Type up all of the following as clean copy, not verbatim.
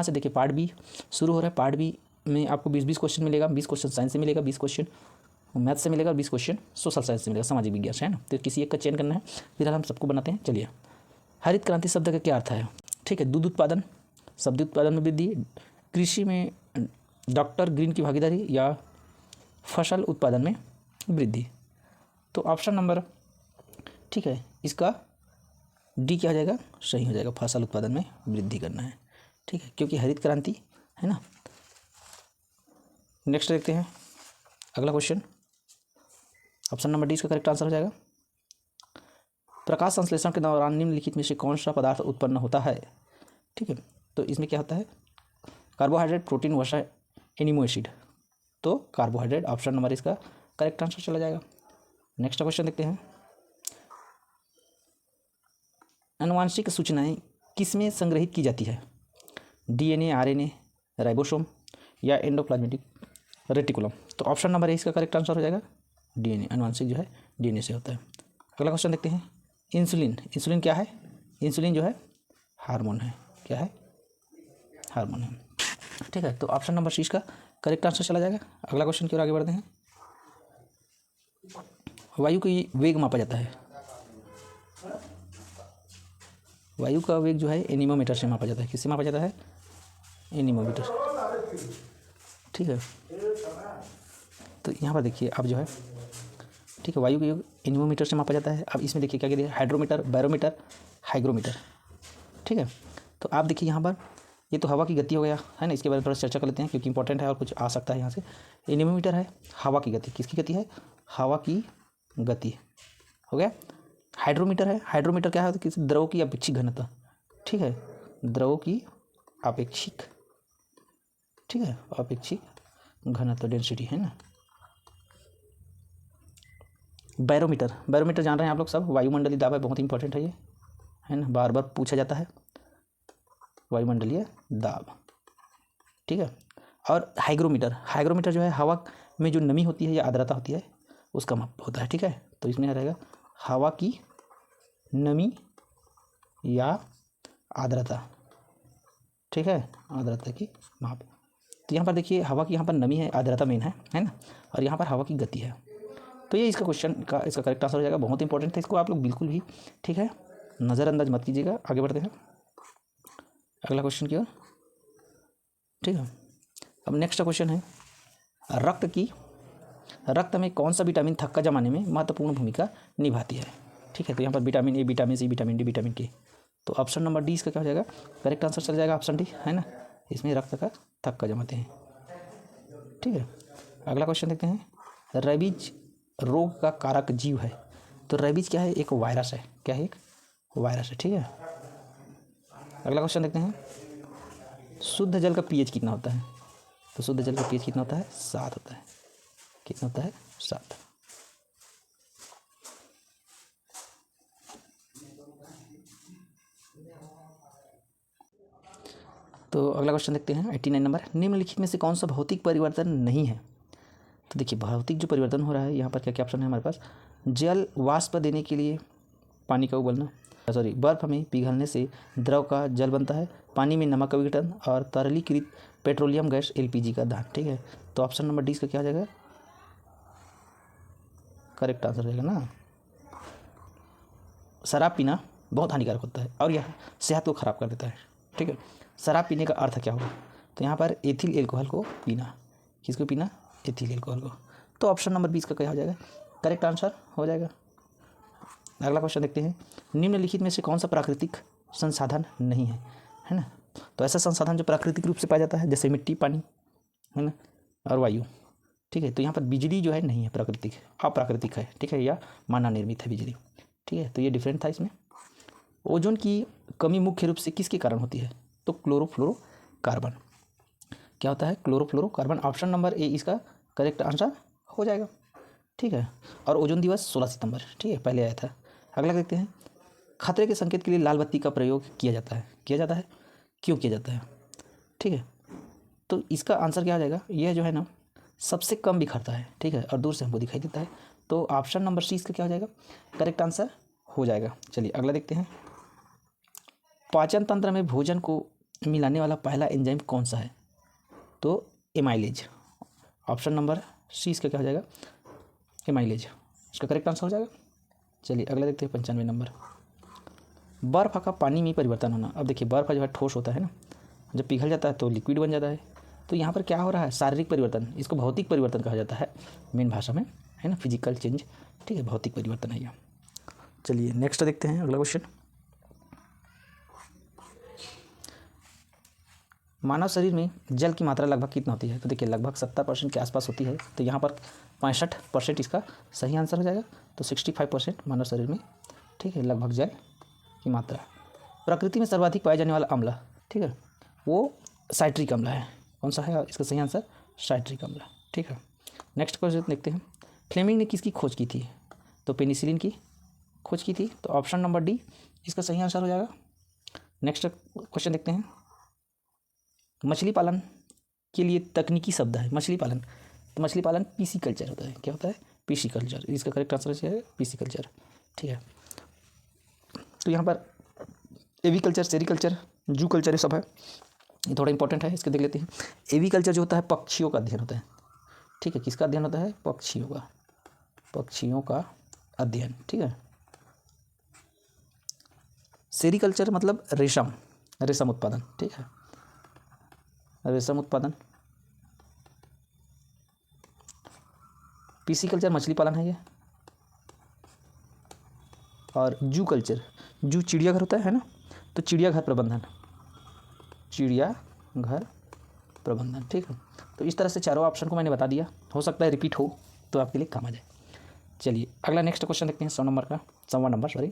यहाँ से देखिए पार्ट बी शुरू हो रहा है। पार्ट बी में आपको 20 क्वेश्चन मिलेगा। 20 क्वेश्चन साइंस से मिलेगा, 20 क्वेश्चन मैथ से मिलेगा, 20 क्वेश्चन सोशल साइंस से मिलेगा, सामाजिक विज्ञान से, है ना। तो किसी एक का चयन करना है, फिलहाल हम सबको बनाते हैं। चलिए, हरित क्रांति शब्द का क्या अर्थ है? ठीक है, दूध उत्पादन, सब्जी उत्पादन में वृद्धि, कृषि में डॉक्टर ग्रीन की भागीदारी, या फसल उत्पादन में वृद्धि। तो ऑप्शन नंबर, ठीक है, इसका डी क्या हो जाएगा? सही हो जाएगा, फसल उत्पादन में वृद्धि करना है। ठीक है, क्योंकि हरित क्रांति है ना। नेक्स्ट देखते हैं अगला क्वेश्चन। ऑप्शन नंबर डी इसका करेक्ट आंसर हो जाएगा। प्रकाश संश्लेषण के दौरान निम्नलिखित में से कौन सा पदार्थ उत्पन्न होता है? ठीक है, तो इसमें क्या होता है? कार्बोहाइड्रेट, प्रोटीन, वसा, एनिमो एसिड। तो कार्बोहाइड्रेट ऑप्शन नंबर इसका करेक्ट आंसर चला जाएगा। नेक्स्ट क्वेश्चन देखते हैं। आनुवांशिक सूचनाएं किसमें संग्रहित की जाती है? डीएनए, आरएनए, राइबोसोम, या एंडोप्लाज्मेटिक रेटिकुलम। तो ऑप्शन नंबर ए इसका करेक्ट आंसर हो जाएगा। डीएनए, आनुवांशिक जो है डीएनए से होता है। अगला क्वेश्चन देखते हैं। इंसुलिन, इंसुलिन क्या है? इंसुलिन जो है हार्मोन है। क्या है? हार्मोन है। ठीक है, तो ऑप्शन नंबर सी इसका करेक्ट आंसर चला जाएगा। अगला क्वेश्चन की ओर आगे बढ़ते हैं। वायु की वेग मापा जाता है। वायु का वेग जो है एनीमोमीटर से मापा जाता है। किससे मापा जाता है? एनीमोमीटर। ठीक है, तो यहाँ पर देखिए अब जो है, ठीक है, वायु का योग एनीमोमीटर से मापा जाता है। अब इसमें देखिए क्या क्या दिया? Hydrometer, barometer, hygrometer. ठीक है, तो आप देखिए यहाँ पर ये तो हवा की गति हो गया है ना। इसके बारे में थोड़ा चर्चा कर लेते हैं क्योंकि इंपॉर्टेंट है और कुछ आ सकता है यहाँ से। एनीमोमीटर है हवा की गति। किसकी गति है? हवा की गति हो गया। हाइड्रोमीटर है। हाइड्रोमीटर क्या है? तो किसी द्रव की अपेक्षिक घनत्व। ठीक है, द्रव की अपेक्षिक, ठीक है, अपेक्षिक घनत्व, डेंसिटी, है ना। बैरोमीटर, बैरोमीटर जान रहे हैं आप लोग सब, वायुमंडलीय दाब है, बहुत इंपॉर्टेंट है ये, है ना, बार बार पूछा जाता है, वायुमंडलीय दाब। ठीक है, और हाइग्रोमीटर, हाइग्रोमीटर जो है हवा में जो नमी होती है या आर्द्रता होती है उसका माप होता है। ठीक है, तो इसमें क्या रहेगा? हवा की नमी या आर्द्रता। ठीक है, आर्द्रता की माप। तो यहाँ पर देखिए हवा की यहाँ पर नमी है, आर्द्रता मेन है ना, और यहाँ पर हवा की गति है। तो ये इसका क्वेश्चन का इसका करेक्ट आंसर हो जाएगा। बहुत इंपॉर्टेंट है, इसको आप लोग बिल्कुल भी, ठीक है, नज़रअंदाज मत कीजिएगा। आगे बढ़ते हैं अगला क्वेश्चन की ओर। ठीक है, अब नेक्स्ट क्वेश्चन है रक्त में कौन सा विटामिन थक्का जमाने में महत्वपूर्ण भूमिका निभाती है? ठीक है, तो यहाँ पर vitamin A, vitamin C, vitamin D, vitamin K. तो ऑप्शन नंबर डी इसका क्या हो जाएगा? करेक्ट आंसर चल जाएगा ऑप्शन डी, है ना। इसमें रक्त का थक्का जमाते हैं। ठीक है, अगला क्वेश्चन देखते हैं। रेबीज रोग का कारक जीव है। तो रेबीज क्या है? एक वायरस है। क्या है? एक वायरस है। ठीक है, अगला क्वेश्चन देखते हैं। शुद्ध जल का पीएच कितना होता है? तो शुद्ध जल का पीएच कितना होता है? 7 होता है। कितना होता है? 7। तो अगला क्वेश्चन देखते हैं 89 नंबर। निम्नलिखित में से कौन सा भौतिक परिवर्तन नहीं है? तो देखिए भौतिक जो परिवर्तन हो रहा है यहाँ पर क्या क्या ऑप्शन है हमारे पास? जल वाष्प देने के लिए पानी का उबलना, बर्फ में पिघलने से द्रव का जल बनता है, पानी में नमक का विघटन, और तरलीकृत पेट्रोलियम गैस एलपीजी का दहन। ठीक है, तो ऑप्शन नंबर डी इसका क्या हो जाएगा? करेक्ट आंसर रहेगा ना। शराब पीना बहुत हानिकारक होता है और यह सेहत को खराब कर देता है। ठीक है, शराब पीने का अर्थ क्या होगा? तो यहाँ पर एथिल एल्कोहल को पीना। किसको पीना? एथिल एल्कोहल को। तो ऑप्शन नंबर 20 का क्या हो जाएगा? करेक्ट आंसर हो जाएगा। अगला क्वेश्चन देखते हैं। निम्नलिखित में से कौन सा प्राकृतिक संसाधन नहीं है? है ना, तो ऐसा संसाधन जो प्राकृतिक रूप से पाया जाता है जैसे मिट्टी, पानी, है ना, और वायु। ठीक है, तो यहाँ पर बिजली जो है नहीं है, प्राकृतिक, अप्राकृतिक है। ठीक है, या मानव निर्मित है बिजली। ठीक है, तो ये डिफरेंट था इसमें। ओजोन की कमी मुख्य रूप से किसके कारण होती है? तो क्लोरोफ्लोरोकार्बन। क्या होता है? क्लोरोफ्लोरोकार्बन। ऑप्शन नंबर ए इसका करेक्ट आंसर हो जाएगा। ठीक है, और ओजोन दिवस 16 सितंबर, ठीक है, पहले आया था। अगला देखते हैं। खतरे के संकेत के लिए लाल बत्ती का प्रयोग किया जाता है। किया जाता है, क्यों किया जाता है? ठीक है, तो इसका आंसर क्या आ जाएगा? यह जो है ना सबसे कम बिखरता है। ठीक है, और दूर से हमको दिखाई देता है। तो ऑप्शन नंबर सी इसका क्या हो जाएगा? करेक्ट आंसर हो जाएगा। चलिए अगला देखते हैं। पाचन तंत्र में भोजन को मिलाने वाला पहला एंजाइम कौन सा है? तो एमाइलेज। ऑप्शन नंबर सी इसका क्या हो जाएगा? एमाइलेज इसका करेक्ट आंसर हो जाएगा। चलिए अगला देखते हैं 95 नंबर। बर्फ़ का पानी में परिवर्तन होना। अब देखिए बर्फ़ जो है ठोस होता है ना, जब पिघल जाता है तो लिक्विड बन जाता है। तो यहाँ पर क्या हो रहा है? शारीरिक परिवर्तन, इसको भौतिक परिवर्तन कहा जाता है मेन भाषा में, है ना, फिजिकल चेंज। ठीक है, भौतिक परिवर्तन है ये। चलिए नेक्स्ट देखते हैं अगला क्वेश्चन। मानव शरीर में जल की मात्रा लगभग कितना होती है? तो देखिए लगभग 70% के आसपास होती है। तो यहाँ पर 65% इसका सही आंसर हो जाएगा। तो 65% मानव शरीर में, ठीक है, लगभग जल की मात्रा। प्रकृति में सर्वाधिक पाया जाने वाला अम्ल, ठीक है, वो साइट्रिक अम्ल है। कौन सा है इसका सही आंसर? साइट्रिक अम्ल। ठीक है, नेक्स्ट क्वेश्चन देखते हैं। फ्लेमिंग ने किसकी खोज की थी? तो पेनिसिलिन की खोज की थी। तो ऑप्शन नंबर डी इसका सही आंसर हो जाएगा। नेक्स्ट क्वेश्चन देखते हैं। मछली पालन के लिए तकनीकी शब्द है मछली पालन। तो मछली पालन पीसी कल्चर होता है। क्या होता है? PC culture. इसका करेक्ट आंसर है पीसी कल्चर। ठीक है, तो यहाँ पर एवी कल्चर, सेरिकल्चर, जू कल्चर ये सब है, ये थोड़ा इंपॉर्टेंट है, इसके देख लेते हैं। एवी कल्चर जो होता है पक्षियों का अध्ययन होता है। ठीक है, किसका अध्ययन होता है? पक्षियों का, पक्षियों का अध्ययन। ठीक है, सेरिकल्चर मतलब रेशम, रेशम उत्पादन। ठीक है, रेशम उत्पादन। पीसी कल्चर मछली पालन है ये। और जू कल्चर, जू चिड़ियाघर होता है ना, तो चिड़ियाघर प्रबंधन, चिड़ियाघर प्रबंधन। ठीक है, तो इस तरह से चारों ऑप्शन को मैंने बता दिया। हो सकता है रिपीट हो तो आपके लिए काम आ जाए। चलिए अगला नेक्स्ट क्वेश्चन देखते हैं 100 नंबर सॉरी।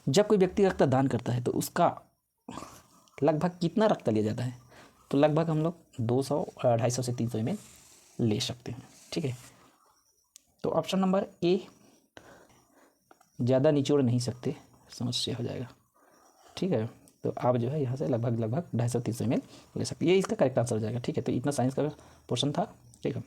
जब कोई व्यक्ति रक्त दान करता है तो उसका लगभग कितना रक्त लिया जाता है? तो लगभग हम लोग 200, 250 से 300 ml ले सकते हैं। ठीक है, तो ऑप्शन नंबर ए ज़्यादा निचोड़ नहीं सकते, समस्या हो जाएगा। ठीक है, तो आप जो है यहाँ से लगभग 250-300 ml ले सकते हैं। ये इसका करेक्ट आंसर हो जाएगा। ठीक है, तो इतना साइंस का पोर्शन था। ठीक है।